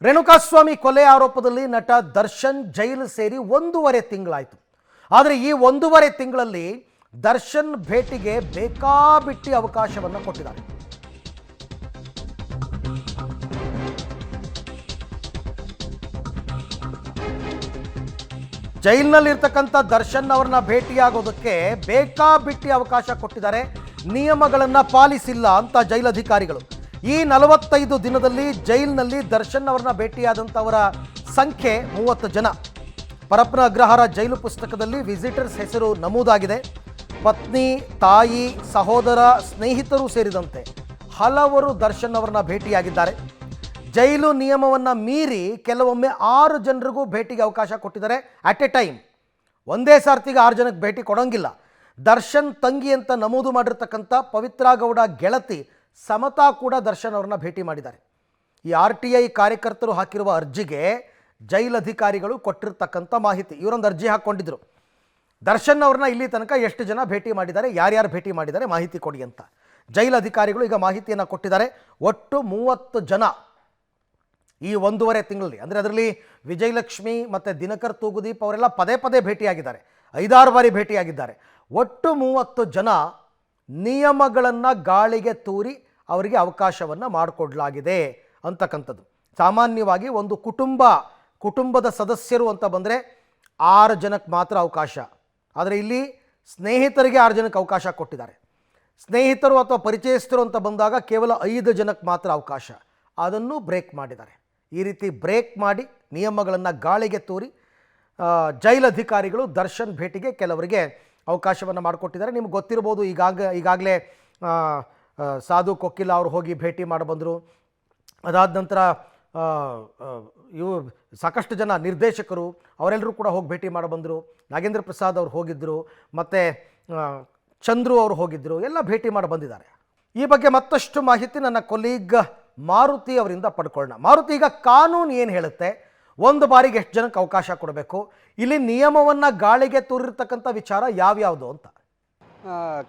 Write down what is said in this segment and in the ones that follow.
ರೇಣುಕಾಸ್ವಾಮಿ ಕೊಲೆ ಆರೋಪದಲ್ಲಿ ನಟ ದರ್ಶನ್ ಜೈಲು ಸೇರಿ 1.5 ತಿಂಗಳಾಯಿತು. ಆದರೆ ಈ 1.5 ತಿಂಗಳಲ್ಲಿ ದರ್ಶನ್ ಭೇಟಿಗೆ ಬೇಕಾಬಿಟ್ಟಿ ಅವಕಾಶವನ್ನು ಕೊಟ್ಟಿದ್ದಾರೆ. ಜೈಲಿನಲ್ಲಿರ್ತಕ್ಕಂಥ ದರ್ಶನ್ ಅವರನ್ನ ಭೇಟಿಯಾಗೋದಕ್ಕೆ ಬೇಕಾಬಿಟ್ಟಿ ಅವಕಾಶ ಕೊಟ್ಟಿದ್ದಾರೆ. ನಿಯಮಗಳನ್ನು ಪಾಲಿಸಿಲ್ಲ ಅಂತ ಜೈಲಧಿಕಾರಿಗಳು. ಈ 45 ದಿನದಲ್ಲಿ ಜೈಲಿನಲ್ಲಿ ದರ್ಶನ್ ಅವರನ್ನ ಭೇಟಿಯಾದಂಥವರ ಸಂಖ್ಯೆ 30 ಜನ. ಪರಪ್ಪನ ಅಗ್ರಹಾರ ಜೈಲು ಪುಸ್ತಕದಲ್ಲಿ ವಿಸಿಟರ್ಸ್ ಹೆಸರು ನಮೂದಾಗಿದೆ. ಪತ್ನಿ, ತಾಯಿ, ಸಹೋದರ, ಸ್ನೇಹಿತರು ಸೇರಿದಂತೆ ಹಲವರು ದರ್ಶನ್ ಅವರನ್ನ ಭೇಟಿಯಾಗಿದ್ದಾರೆ. ಜೈಲು ನಿಯಮವನ್ನು ಮೀರಿ ಕೆಲವೊಮ್ಮೆ 6 ಜನರಿಗೂ ಭೇಟಿಗೆ ಅವಕಾಶ ಕೊಟ್ಟಿದ್ದಾರೆ. ಅಟ್ ಎ ಟೈಮ್ ಒಂದೇ ಸಾರ್ತಿಗೆ 6 ಜನಕ್ಕೆ ಭೇಟಿ ಕೊಡೋಂಗಿಲ್ಲ. ದರ್ಶನ್ ತಂಗಿ ಅಂತ ನಮೂದು ಮಾಡಿರ್ತಕ್ಕಂಥ ಪವಿತ್ರಾ ಗೌಡ ಗೆಳತಿ ಸಮತಾ ಕೂಡ ದರ್ಶನ್ ಅವ್ರನ್ನ ಭೇಟಿ ಮಾಡಿದ್ದಾರೆ. ಈ RTI ಕಾರ್ಯಕರ್ತರು ಹಾಕಿರುವ ಅರ್ಜಿಗೆ ಜೈಲಧಿಕಾರಿಗಳು ಕೊಟ್ಟಿರ್ತಕ್ಕಂಥ ಮಾಹಿತಿ. ಇವರೊಂದು ಅರ್ಜಿ ಹಾಕ್ಕೊಂಡಿದ್ರು, ದರ್ಶನ್ ಅವ್ರನ್ನ ಇಲ್ಲಿ ತನಕ ಎಷ್ಟು ಜನ ಭೇಟಿ ಮಾಡಿದ್ದಾರೆ, ಯಾರ್ಯಾರು ಭೇಟಿ ಮಾಡಿದ್ದಾರೆ ಮಾಹಿತಿ ಕೊಡಿ ಅಂತ. ಜೈಲಧಿಕಾರಿಗಳು ಈಗ ಮಾಹಿತಿಯನ್ನು ಕೊಟ್ಟಿದ್ದಾರೆ. ಒಟ್ಟು 30 ಜನ ಈ 1.5 ತಿಂಗಳಲ್ಲಿ. ಅಂದರೆ ಅದರಲ್ಲಿ ವಿಜಯಲಕ್ಷ್ಮಿ ಮತ್ತು ದಿನಕರ್ ತೂಗುದೀಪ್ ಅವರೆಲ್ಲ ಪದೇ ಪದೇ ಭೇಟಿಯಾಗಿದ್ದಾರೆ, 5-6 ಬಾರಿ ಭೇಟಿಯಾಗಿದ್ದಾರೆ. ಒಟ್ಟು 30 ಜನ ನಿಯಮಗಳನ್ನು ಗಾಳಿಗೆ ತೂರಿ ಅವರಿಗೆ ಅವಕಾಶವನ್ನು ಮಾಡಿಕೊಡಲಾಗಿದೆ ಅಂತಕ್ಕಂಥದ್ದು. ಸಾಮಾನ್ಯವಾಗಿ ಒಂದು ಕುಟುಂಬದ ಸದಸ್ಯರು ಅಂತ ಬಂದರೆ 6 ಜನಕ್ಕೆ ಮಾತ್ರ ಅವಕಾಶ. ಆದರೆ ಇಲ್ಲಿ ಸ್ನೇಹಿತರಿಗೆ 6 ಜನಕ್ಕೆ ಅವಕಾಶ ಕೊಟ್ಟಿದ್ದಾರೆ. ಸ್ನೇಹಿತರು ಅಥವಾ ಪರಿಚಯಸ್ಥರು ಅಂತ ಬಂದಾಗ ಕೇವಲ 5 ಜನಕ್ಕೆ ಮಾತ್ರ ಅವಕಾಶ. ಅದನ್ನು ಬ್ರೇಕ್ ಮಾಡಿದ್ದಾರೆ. ಈ ರೀತಿ ಬ್ರೇಕ್ ಮಾಡಿ ನಿಯಮಗಳನ್ನು ಗಾಳಿಗೆ ತೂರಿ ಜೈಲಧಿಕಾರಿಗಳು ದರ್ಶನ್ ಭೇಟಿಗೆ ಕೆಲವರಿಗೆ ಅವಕಾಶವನ್ನು ಮಾಡಿಕೊಟ್ಟಿದ್ದಾರೆ. ನಿಮ್ಗೆ ಗೊತ್ತಿರ್ಬೋದು, ಈಗಾಗಲೇ ಸಾಧು ಕೊಕ್ಕಿಲ ಅವರು ಹೋಗಿ ಭೇಟಿ ಮಾಡಿ ಬಂದರು. ಅದಾದ ನಂತರ ಇವು ಸಾಕಷ್ಟು ಜನ ನಿರ್ದೇಶಕರು ಅವರೆಲ್ಲರೂ ಕೂಡ ಹೋಗಿ ಭೇಟಿ ಮಾಡಿ ಬಂದರು. ನಾಗೇಂದ್ರ ಪ್ರಸಾದ್ ಅವರು ಹೋಗಿದ್ದರು, ಮತ್ತು ಚಂದ್ರು ಅವರು ಹೋಗಿದ್ದರು, ಎಲ್ಲ ಭೇಟಿ ಮಾಡಿ ಬಂದಿದ್ದಾರೆ. ಈ ಬಗ್ಗೆ ಮತ್ತಷ್ಟು ಮಾಹಿತಿ ನನ್ನ ಕೊಲೀಗ್ ಮಾರುತಿ ಅವರಿಂದ ಪಡ್ಕೊಳ್ಳೋಣ. ಮಾರುತಿ, ಈಗ ಕಾನೂನು ಏನು ಹೇಳುತ್ತೆ, ಒಂದು ಬಾರಿಗೆ ಎಷ್ಟು ಜನಕ್ಕೆ ಅವಕಾಶ ಕೊಡಬೇಕು, ಇಲ್ಲಿ ನಿಯಮವನ್ನು ಗಾಳಿಗೆ ತೂರಿರ್ತಕ್ಕಂಥ ವಿಚಾರ ಯಾವ್ಯಾವುದು ಅಂತ?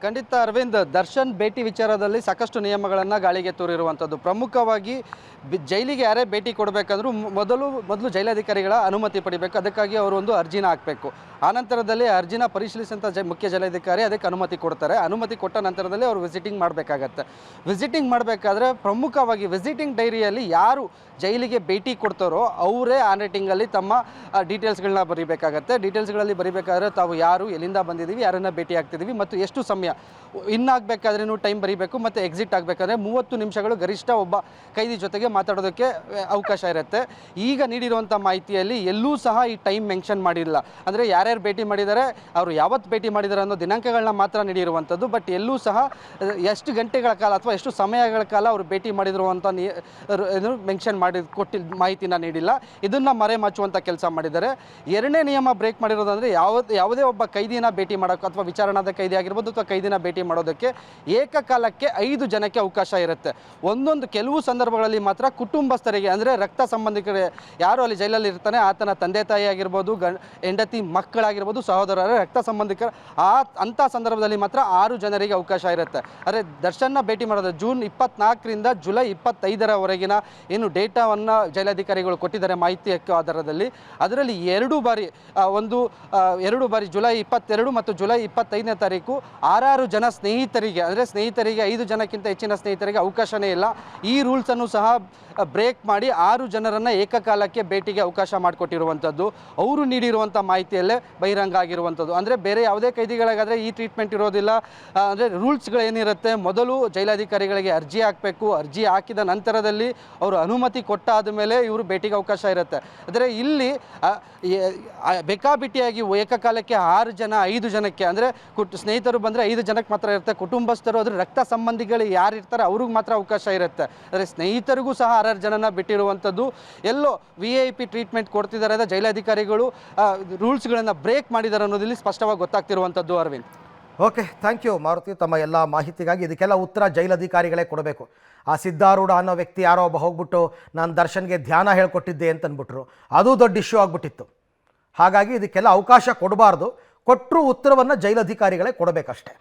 ಖಂಡಿತ ಅರವಿಂದ್, ದರ್ಶನ್ ಭೇಟಿ ವಿಚಾರದಲ್ಲಿ ಸಾಕಷ್ಟು ನಿಯಮಗಳನ್ನು ಗಾಳಿಗೆ ತೂರಿರುವಂಥದ್ದು. ಪ್ರಮುಖವಾಗಿ ಜೈಲಿಗೆ ಯಾರೇ ಭೇಟಿ ಕೊಡಬೇಕಂದ್ರೂ ಮೊದಲು ಜೈಲಾಧಿಕಾರಿಗಳ ಅನುಮತಿ ಪಡಿಬೇಕು. ಅದಕ್ಕಾಗಿ ಅವರು ಒಂದು ಅರ್ಜಿನ ಹಾಕಬೇಕು. ಆನಂತರದಲ್ಲಿ ಅರ್ಜಿನ ಪರಿಶೀಲಿಸಿದಂಥ ಮುಖ್ಯ ಜೈಲಾಧಿಕಾರಿ ಅದಕ್ಕೆ ಅನುಮತಿ ಕೊಡ್ತಾರೆ. ಅನುಮತಿ ಕೊಟ್ಟ ನಂತರದಲ್ಲಿ ಅವರು ವಿಸಿಟಿಂಗ್ ಮಾಡಬೇಕಾಗತ್ತೆ. ವಿಸಿಟಿಂಗ್ ಮಾಡಬೇಕಾದ್ರೆ ಪ್ರಮುಖವಾಗಿ ವಿಸಿಟಿಂಗ್ ಡೈರಿಯಲ್ಲಿ ಯಾರು ಜೈಲಿಗೆ ಭೇಟಿ ಕೊಡ್ತಾರೋ ಅವರೇ ಹ್ಯಾಂಡ್ ರೈಟಿಂಗಲ್ಲಿ ತಮ್ಮ ಡೀಟೇಲ್ಸ್ಗಳನ್ನ ಬರೀಬೇಕಾಗತ್ತೆ. ಡೀಟೇಲ್ಸ್ಗಳಲ್ಲಿ ಬರೀಬೇಕಾದ್ರೆ ತಾವು ಯಾರು, ಎಲ್ಲಿಂದ ಬಂದಿದ್ದೀವಿ, ಯಾರನ್ನ ಭೇಟಿ ಆಗ್ತಿದ್ದೀವಿ ಮತ್ತು ಎಷ್ಟು ಸಮಯ ಇನ್ನಾಗಬೇಕಾದ್ರೂ ಟೈಮ್ ಬರೀಬೇಕು. ಮತ್ತು ಎಕ್ಸಿಟ್ ಆಗಬೇಕಾದ್ರೆ 30 ನಿಮಿಷಗಳು ಗರಿಷ್ಠ ಒಬ್ಬ ಕೈದಿ ಜೊತೆಗೆ ಮಾತಾಡೋದಕ್ಕೆ ಅವಕಾಶ ಇರುತ್ತೆ. ಈಗ ನೀಡಿರುವಂಥ ಮಾಹಿತಿಯಲ್ಲಿ ಎಲ್ಲೂ ಸಹ ಈ ಟೈಮ್ ಮೆನ್ಷನ್ ಮಾಡಿಲ್ಲ. ಅಂದರೆ ಯಾರ್ಯಾರು ಭೇಟಿ ಮಾಡಿದ್ದಾರೆ, ಅವರು ಯಾವತ್ತು ಭೇಟಿ ಮಾಡಿದ್ದಾರೆ ಅನ್ನೋ ದಿನಾಂಕಗಳನ್ನ ಮಾತ್ರ ನೀಡಿರುವಂಥದ್ದು. ಬಟ್ ಎಲ್ಲೂ ಸಹ ಎಷ್ಟು ಗಂಟೆಗಳ ಕಾಲ ಅಥವಾ ಎಷ್ಟು ಸಮಯಗಳ ಕಾಲ ಅವರು ಭೇಟಿ ಮಾಡಿದ್ರು ಅಂತ ಮೆನ್ಷನ್ ಕೊಟ್ಟಿದ್ದ ಮಾಹಿತಿನ ನೀಡಿಲ್ಲ. ಇದನ್ನು ಮರೆಮಾಚುವಂಥ ಕೆಲಸ ಮಾಡಿದ್ದಾರೆ. 2ನೇ ನಿಯಮ ಬ್ರೇಕ್ ಮಾಡಿರೋದಂದರೆ ಯಾವುದೇ ಒಬ್ಬ ಕೈದಿನ ಭೇಟಿ ಮಾಡೋಕ್ಕೆ ಅಥವಾ ವಿಚಾರಣಾದ ಕೈದಿ ಆಗಿರ್ಬೋದು ಅಥವಾ ಕೈದಿನ ಭೇಟಿ ಮಾಡೋದಕ್ಕೆ ಏಕಕಾಲಕ್ಕೆ 5 ಜನಕ್ಕೆ ಅವಕಾಶ ಇರುತ್ತೆ. ಕೆಲವು ಸಂದರ್ಭಗಳಲ್ಲಿ ಮಾತ್ರ ಕುಟುಂಬಸ್ಥರಿಗೆ, ಅಂದರೆ ರಕ್ತ ಸಂಬಂಧಿಕರು ಯಾರು ಅಲ್ಲಿ ಜೈಲಲ್ಲಿ ಇರ್ತಾನೆ ಆತನ ತಂದೆ ತಾಯಿ ಆಗಿರ್ಬೋದು, ಹೆಂಡತಿ ಮಕ್ಕಳಾಗಿರ್ಬೋದು, ಸಹೋದರರ ರಕ್ತ ಸಂಬಂಧಿಕರು, ಅಂಥ ಸಂದರ್ಭದಲ್ಲಿ ಮಾತ್ರ 6 ಜನರಿಗೆ ಅವಕಾಶ ಇರುತ್ತೆ. ಆದರೆ ದರ್ಶನ್ನ ಭೇಟಿ ಮಾಡೋದು ಜೂನ್ 24ರಿಂದ ಜುಲೈ 25ರವರೆಗಿನ ಏನು ಡೇಟಾವನ್ನು ಜೈಲಾಧಿಕಾರಿಗಳು ಕೊಟ್ಟಿದ್ದಾರೆ ಮಾಹಿತಿ ಆಧಾರದಲ್ಲಿ. ಅದರಲ್ಲಿ 2 ಬಾರಿ ಜುಲೈ 22 ಮತ್ತು ಜುಲೈ 25ನೇ ತಾರೀಕು 6 ಜನ ಸ್ನೇಹಿತರಿಗೆ, ಅಂದರೆ ಸ್ನೇಹಿತರಿಗೆ 5 ಜನಕ್ಕಿಂತ ಹೆಚ್ಚಿನ ಸ್ನೇಹಿತರಿಗೆ ಅವಕಾಶನೇ ಇಲ್ಲ. ಈ ರೂಲ್ಸನ್ನು ಸಹ ಬ್ರೇಕ್ ಮಾಡಿ 6 ಜನರನ್ನು ಏಕಕಾಲಕ್ಕೆ ಭೇಟಿಗೆ ಅವಕಾಶ ಮಾಡಿಕೊಟ್ಟಿರುವಂಥದ್ದು. ಅವರು ನೀಡಿರುವಂಥ ಮಾಹಿತಿಯಲ್ಲೇ ಬಹಿರಂಗ ಆಗಿರುವಂಥದ್ದು. ಅಂದರೆ ಬೇರೆ ಯಾವುದೇ ಕೈದಿಗಳಿಗಾದರೆ ಈ ಟ್ರೀಟ್ಮೆಂಟ್ ಇರೋದಿಲ್ಲ. ಅಂದರೆ ರೂಲ್ಸ್ಗಳೇನಿರುತ್ತೆ, ಮೊದಲು ಜೈಲಾಧಿಕಾರಿಗಳಿಗೆ ಅರ್ಜಿ ಹಾಕಬೇಕು. ಅರ್ಜಿ ಹಾಕಿದ ನಂತರದಲ್ಲಿ ಅವರು ಅನುಮತಿ ಕೊಟ್ಟಾದ ಮೇಲೆ ಇವರು ಭೇಟಿಗೆ ಅವಕಾಶ ಇರುತ್ತೆ. ಆದರೆ ಇಲ್ಲಿ ಬೇಕಾಬಿಟ್ಟಿಯಾಗಿ ಏಕಕಾಲಕ್ಕೆ 6 ಜನ 5 ಜನಕ್ಕೆ, ಅಂದರೆ ಸ್ನೇಹಿತರು ಬಂದರೆ 5 ಜನಕ್ಕೆ ಮಾತ್ರ ಇರುತ್ತೆ. ಕುಟುಂಬಸ್ಥರು, ಅದ್ರ ರಕ್ತ ಸಂಬಂಧಿಗಳು ಯಾರು ಇರ್ತಾರೆ ಅವ್ರಿಗೆ ಮಾತ್ರ ಅವಕಾಶ ಇರುತ್ತೆ. ಆದರೆ ಸ್ನೇಹಿತರಿಗೂ ಸಹ 6 ಜನನ ಬಿಟ್ಟಿರುವಂಥದ್ದು. ಎಲ್ಲೋ VIP ಟ್ರೀಟ್ಮೆಂಟ್ ಕೊಡ್ತಿದ್ದಾರೆ ಅಂದರೆ ಜೈಲಾಧಿಕಾರಿಗಳು ರೂಲ್ಸ್ಗಳನ್ನು ಬ್ರೇಕ್ ಮಾಡಿದ್ದಾರೆ ಅನ್ನೋದಿಲ್ಲಿ ಸ್ಪಷ್ಟವಾಗಿ ಗೊತ್ತಾಗ್ತಿರುವಂಥದ್ದು. Arvind, okay, thank you Maruti ತಮ್ಮ ಎಲ್ಲ ಮಾಹಿತಿಗಾಗಿ. ಇದಕ್ಕೆಲ್ಲ ಉತ್ತರ ಜೈಲಧಿಕಾರಿಗಳೇ ಕೊಡಬೇಕು. ಆ ಸಿದ್ಧಾರೂಢ ಅನ್ನೋ ವ್ಯಕ್ತಿ ಯಾರೋ ಒಬ್ಬ ಹೋಗ್ಬಿಟ್ಟು ನಾನು ದರ್ಶನ್ಗೆ ಧ್ಯಾನ ಹೇಳ್ಕೊಟ್ಟಿದ್ದೆ ಅಂತಂದ್ಬಿಟ್ರು, ಅದು ದೊಡ್ಡ ಇಶ್ಯೂ ಆಗಿಬಿಟ್ಟಿತ್ತು. ಹಾಗಾಗಿ ಇದಕ್ಕೆಲ್ಲ ಅವಕಾಶ ಕೊಡಬಾರ್ದು. ಕೊಟ್ಟರು ಉತ್ತರವನ್ನು ಜೈಲಧಿಕಾರಿಗಳೇ ಕೊಡಬೇಕಷ್ಟೇ.